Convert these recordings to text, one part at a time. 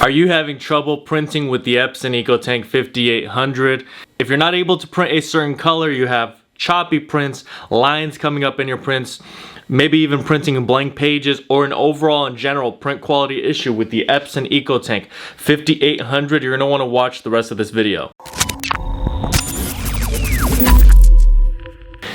Are you having trouble printing with the Epson EcoTank 5800? If you're not able to print a certain color, you have choppy prints, lines coming up in your prints, maybe even printing in blank pages, or an overall and general print quality issue with the Epson EcoTank 5800, you're going to want to watch the rest of this video.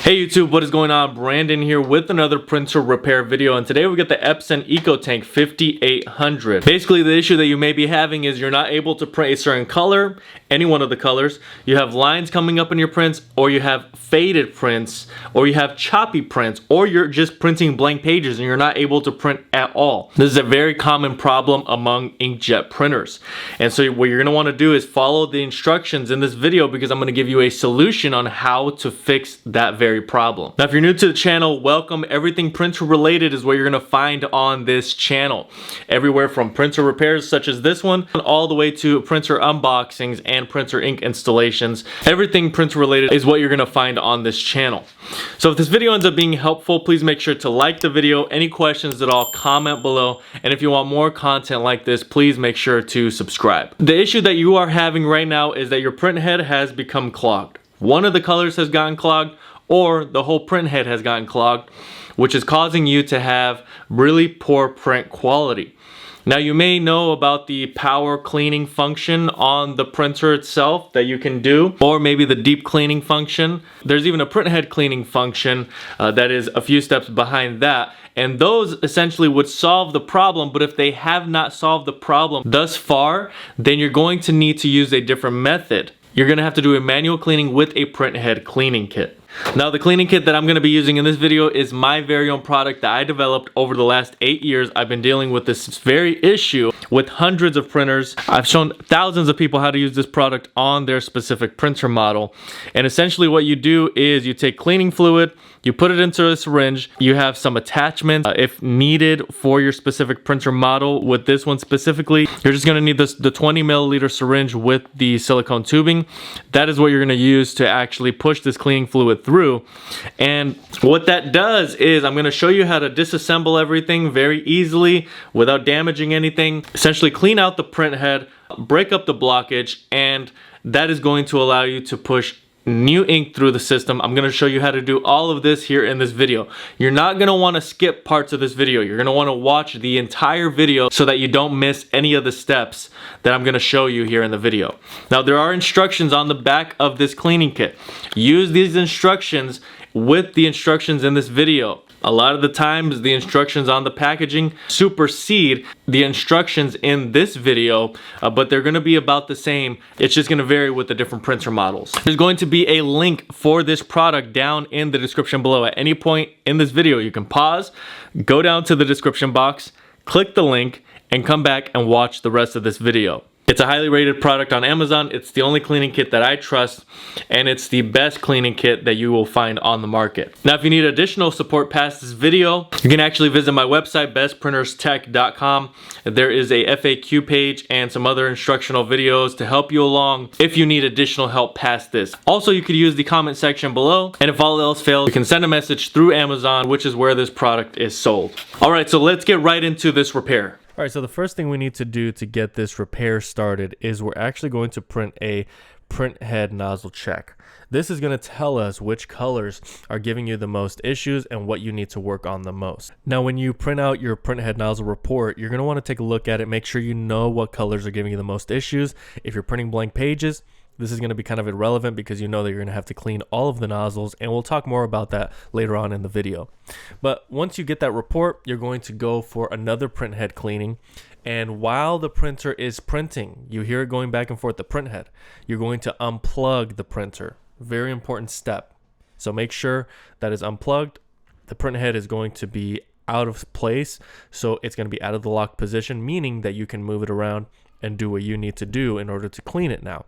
Hey YouTube, what is going on? Brandon here with another printer repair video, and today we got the Epson EcoTank 5800. Basically, the issue that you may be having is you're not able to print a certain color, any one of the colors. You have lines coming up in your prints, or you have faded prints, or you have choppy prints, or you're just printing blank pages and you're not able to print at all. This is a very common problem among inkjet printers. And so what you're going to want to do is follow the instructions in this video, because I'm going to give you a solution on how to fix that very problem. Now, if you're new to the channel, welcome. Everything printer related is what you're going to find on this channel. Everywhere from printer repairs such as this one, all the way to printer unboxings and printer ink installations. Everything printer related is what you're going to find on this channel. So if this video ends up being helpful, please make sure to like the video. Any questions at all, comment below. And if you want more content like this, please make sure to subscribe. The issue that you are having right now is that your print head has become clogged. One of the colors has gotten clogged, or the whole print head has gotten clogged, which is causing you to have really poor print quality. Now, you may know about the power cleaning function on the printer itself that you can do, or maybe the deep cleaning function. There's even a print head cleaning function that is a few steps behind that. And those essentially would solve the problem, but if they have not solved the problem thus far, then you're going to need to use a different method. You're going to have to do a manual cleaning with a print head cleaning kit. Now, the cleaning kit that I'm going to be using in this video is my very own product that I developed over the last 8 years. I've been dealing with this very issue with hundreds of printers. I've shown thousands of people how to use this product on their specific printer model. And essentially what you do is you take cleaning fluid, you put it into a syringe, you have some attachments if needed for your specific printer model. With this one specifically, you're just going to need the 20 milliliter syringe with the silicone tubing. That is what you're going to use to actually push this cleaning fluid through. And what that does is I'm going to show you how to disassemble everything very easily without damaging anything. Essentially clean out the print head, break up the blockage, and that is going to allow you to push new ink through the system. I'm going to show you how to do all of this here in this video. You're not going to want to skip parts of this video. You're going to want to watch the entire video so that you don't miss any of the steps that I'm going to show you here in the video. Now, there are instructions on the back of this cleaning kit. Use these instructions with the instructions in this video. A lot of the times the instructions on the packaging supersede the instructions in this video, but they're going to be about the same. It's just going to vary with the different printer models. There's going to be a link for this product down in the description below. At any point in this video, you can pause, go down to the description box, click the link, and come back and watch the rest of this video. It's a highly rated product on Amazon. It's the only cleaning kit that I trust, and it's the best cleaning kit that you will find on the market. Now, if you need additional support past this video, you can actually visit my website, bestprinterstech.com. There is a FAQ page and some other instructional videos to help you along if you need additional help past this. Also, you could use the comment section below, and if all else fails, you can send a message through Amazon, which is where this product is sold. All right, so let's get right into this repair. All right, so the first thing we need to do to get this repair started is we're actually going to print a print head nozzle check. This is going to tell us which colors are giving you the most issues and what you need to work on the most. Now, when you print out your print head nozzle report, you're going to want to take a look at it, make sure you know what colors are giving you the most issues. If you're printing blank pages, this is going to be kind of irrelevant because you know that you're going to have to clean all of the nozzles, and we'll talk more about that later on in the video. But once you get that report, you're going to go for another print head cleaning. And while the printer is printing, you hear it going back and forth, the print head, you're going to unplug the printer. Very important step. So make sure that is unplugged. The print head is going to be out of place, so it's going to be out of the lock position, meaning that you can move it around and do what you need to do in order to clean it now.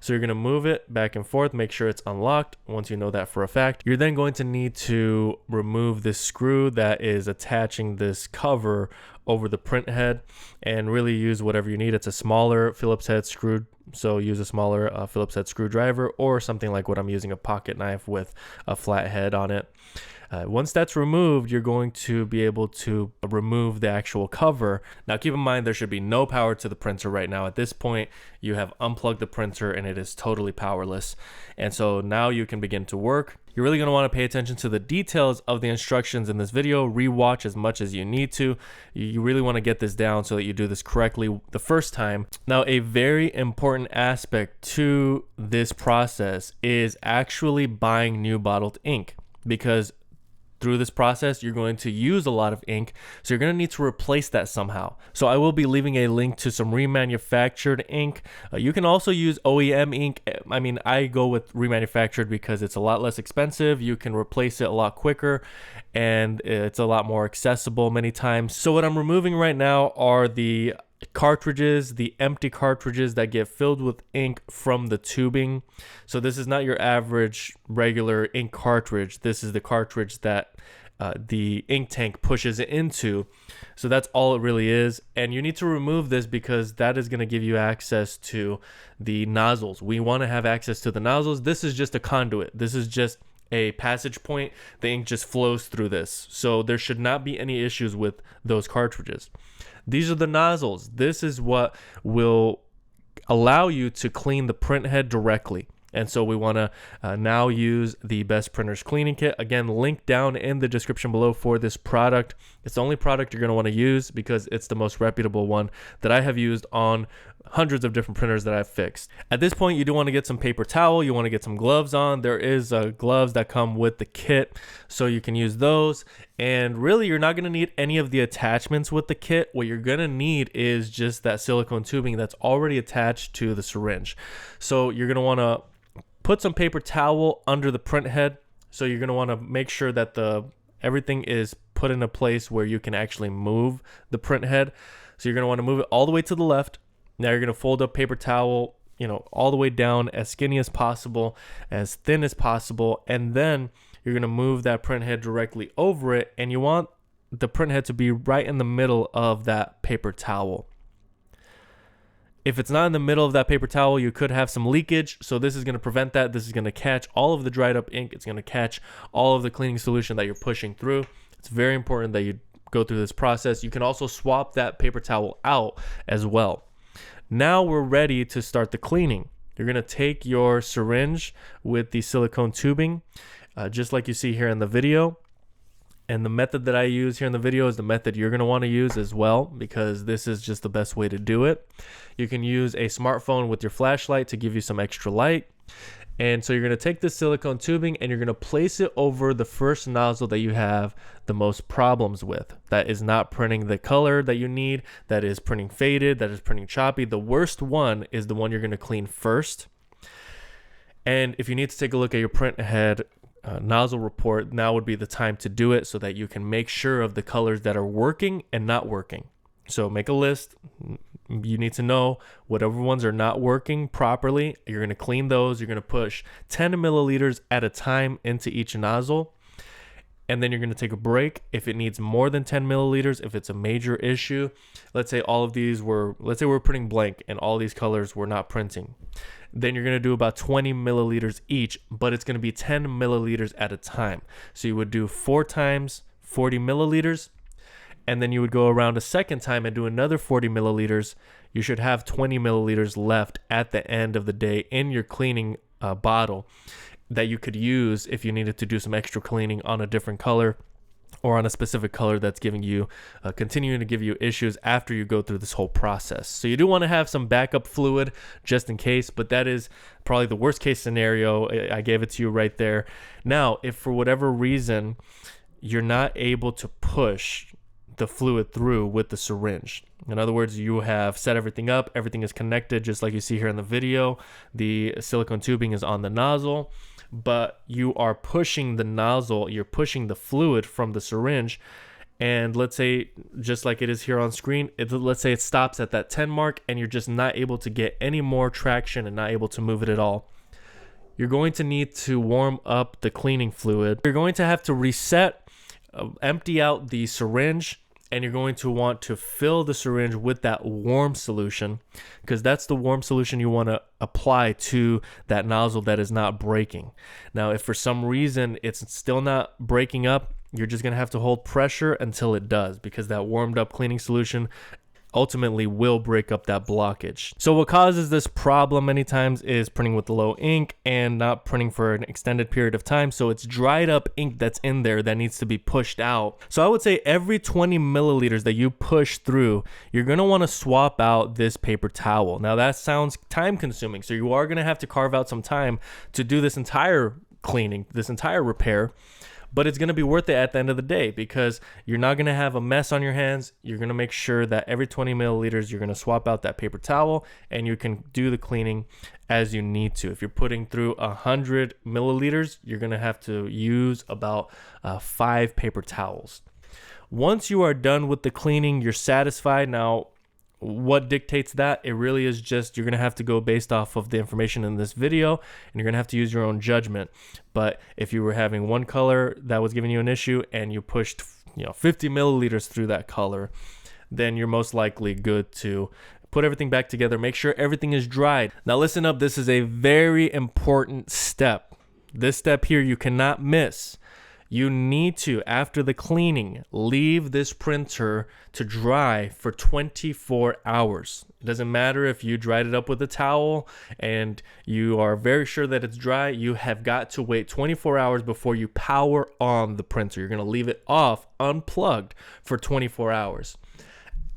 So you're going to move it back and forth, make sure it's unlocked. Once you know that for a fact, you're then going to need to remove this screw that is attaching this cover over the print head, and really use whatever you need. It's a smaller Phillips head screw, so use a smaller Phillips head screwdriver, or something like what I'm using, a pocket knife with a flat head on it. Once that's removed, you're going to be able to remove the actual cover. Now keep in mind there should be no power to the printer right now. At this point, you have unplugged the printer and it is totally powerless. And so now you can begin to work. You're really going to want to pay attention to the details of the instructions in this video. Rewatch as much as you need to. You really want to get this down so that you do this correctly the first time. Now, a very important aspect to this process is actually buying new bottled ink, because through this process, you're going to use a lot of ink, so you're going to need to replace that somehow. So I will be leaving a link to some remanufactured ink. You can also use OEM ink. I mean, I go with remanufactured because it's a lot less expensive. You can replace it a lot quicker, and it's a lot more accessible many times. So what I'm removing right now are the cartridges, the empty cartridges that get filled with ink from the tubing. So this is not your average regular ink cartridge. This is the cartridge that the ink tank pushes it into. So that's all it really is. And you need to remove this because that is going to give you access to the nozzles. We want to have access to the nozzles. This is just a conduit. This is just a passage point. The ink just flows through this. So there should not be any issues with those cartridges. These are the nozzles. This is what will allow you to clean the printhead directly. And so we want to now use the Best Printers Cleaning Kit. Again, link down in the description below for this product. It's the only product you're going to want to use because it's the most reputable one that I have used on hundreds of different printers that I've fixed. At this point, you do want to get some paper towel. You want to get some gloves on. There is gloves that come with the kit, so you can use those. And really, you're not going to need any of the attachments with the kit. What you're going to need is just that silicone tubing that's already attached to the syringe. So you're going to want to put some paper towel under the print head. So you're going to want to make sure that everything is put in a place where you can actually move the print head. So you're going to want to move it all the way to the left. Now you're going to fold up paper towel, all the way down, as skinny as possible, as thin as possible. And then you're going to move that print head directly over it. And you want the print head to be right in the middle of that paper towel. If it's not in the middle of that paper towel, you could have some leakage. So this is going to prevent that. This is going to catch all of the dried up ink. It's going to catch all of the cleaning solution that you're pushing through. It's very important that you go through this process. You can also swap that paper towel out as well. Now we're ready to start the cleaning. You're going to take your syringe with the silicone tubing, just like you see here in the video. And the method that I use here in the video is the method you're going to want to use as well, because this is just the best way to do it. You can use a smartphone with your flashlight to give you some extra light. And so you're going to take this silicone tubing and you're going to place it over the first nozzle that you have the most problems with. That is not printing the color that you need, that is printing faded, that is printing choppy. The worst one is the one you're going to clean first. And if you need to take a look at your print head nozzle report, now would be the time to do it so that you can make sure of the colors that are working and not working. So make a list. You need to know whatever ones are not working properly. You're going to clean those. You're going to push 10 milliliters at a time into each nozzle. And then you're going to take a break if it needs more than 10 milliliters. If it's a major issue, let's say all of these let's say we're printing blank and all these colors were not printing. Then you're going to do about 20 milliliters each, but it's going to be 10 milliliters at a time. So you would do 4 times 40 milliliters. And then you would go around a second time and do another 40 milliliters. You should have 20 milliliters left at the end of the day in your cleaning bottle that you could use if you needed to do some extra cleaning on a different color or on a specific color that's giving you, continuing to give you issues after you go through this whole process. So you do want to have some backup fluid just in case, but that is probably the worst case scenario. I gave it to you right there. Now, if for whatever reason you're not able to push the fluid through with the syringe. In other words, you have set everything up, everything is connected just like you see here in the video. The silicone tubing is on the nozzle, but you are pushing the nozzle, you're pushing the fluid from the syringe, and let's say, just like it is here on screen, let's say it stops at that 10 mark and you're just not able to get any more traction and not able to move it at all. You're going to need to warm up the cleaning fluid. You're going to have to reset, empty out the syringe, and you're going to want to fill the syringe with that warm solution, because that's the warm solution you want to apply to that nozzle that is not breaking. Now, if for some reason it's still not breaking up, you're just going to have to hold pressure until it does, because that warmed up cleaning solution ultimately will break up that blockage. So what causes this problem many times is printing with low ink and not printing for an extended period of time. So it's dried up ink that's in there that needs to be pushed out. So I would say every 20 milliliters that you push through, you're going to want to swap out this paper towel. Now that sounds time consuming, so you are going to have to carve out some time to do this entire cleaning, this entire repair. But it's going to be worth it at the end of the day, because you're not going to have a mess on your hands. You're going to make sure that every 20 milliliters, you're going to swap out that paper towel, and you can do the cleaning as you need to. If you're putting through 100 milliliters, you're going to have to use about 5 paper towels. Once you are done with the cleaning, you're satisfied. Now, what dictates that? It really is just, you're going to have to go based off of the information in this video, and you're going to have to use your own judgment. But if you were having one color that was giving you an issue and you pushed 50 milliliters through that color, then you're most likely good to put everything back together. Make sure everything is dried. Now listen up, this is a very important step. This step here you cannot miss. You need to, after the cleaning, leave this printer to dry for 24 hours. It doesn't matter if you dried it up with a towel and you are very sure that it's dry. You have got to wait 24 hours before you power on the printer. You're going to leave it off, unplugged, for 24 hours.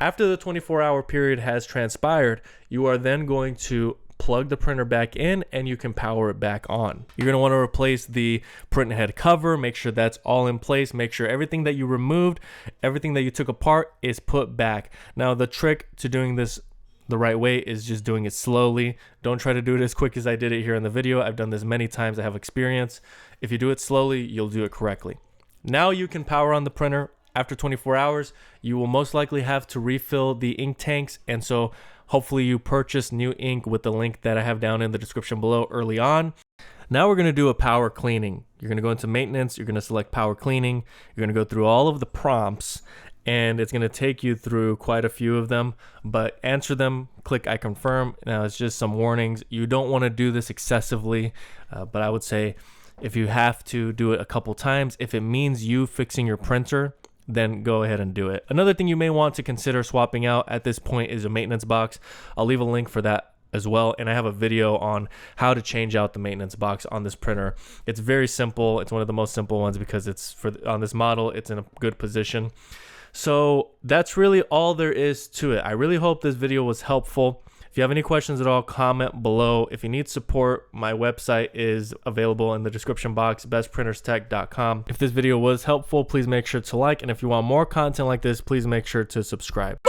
After the 24-hour period has transpired, you are then going to plug the printer back in and you can power it back on. You're going to want to replace the Printhead cover, make sure that's all in place, make sure everything that you removed, everything that you took apart is put back. Now the trick to doing this the right way is just doing it slowly. Don't try to do it as quick as I did it here in the video. I've done this many times, I have experience. If you do it slowly, you'll do it correctly. Now you can power on the printer. After 24 hours, you will most likely have to refill the ink tanks, and so hopefully you purchase new ink with the link that I have down in the description below early on. Now we're going to do a power cleaning. You're going to go into maintenance, you're going to select power cleaning, you're going to go through all of the prompts, and it's going to take you through quite a few of them, but answer them, click I confirm. Now it's just some warnings. You don't want to do this excessively, but I would say if you have to do it a couple times, if it means you fixing your printer, then go ahead and do it. Another thing you may want to consider swapping out at this point is a maintenance box. I'll leave a link for that as well, and I have a video on how to change out the maintenance box on this printer. It's very simple. It's one of the most simple ones because it's on this model, it's in a good position. So that's really all there is to it. I really hope this video was helpful. If you have any questions at all, comment below. If you need support, my website is available in the description box, bestprinterstech.com. If this video was helpful, please make sure to like, and if you want more content like this, please make sure to subscribe.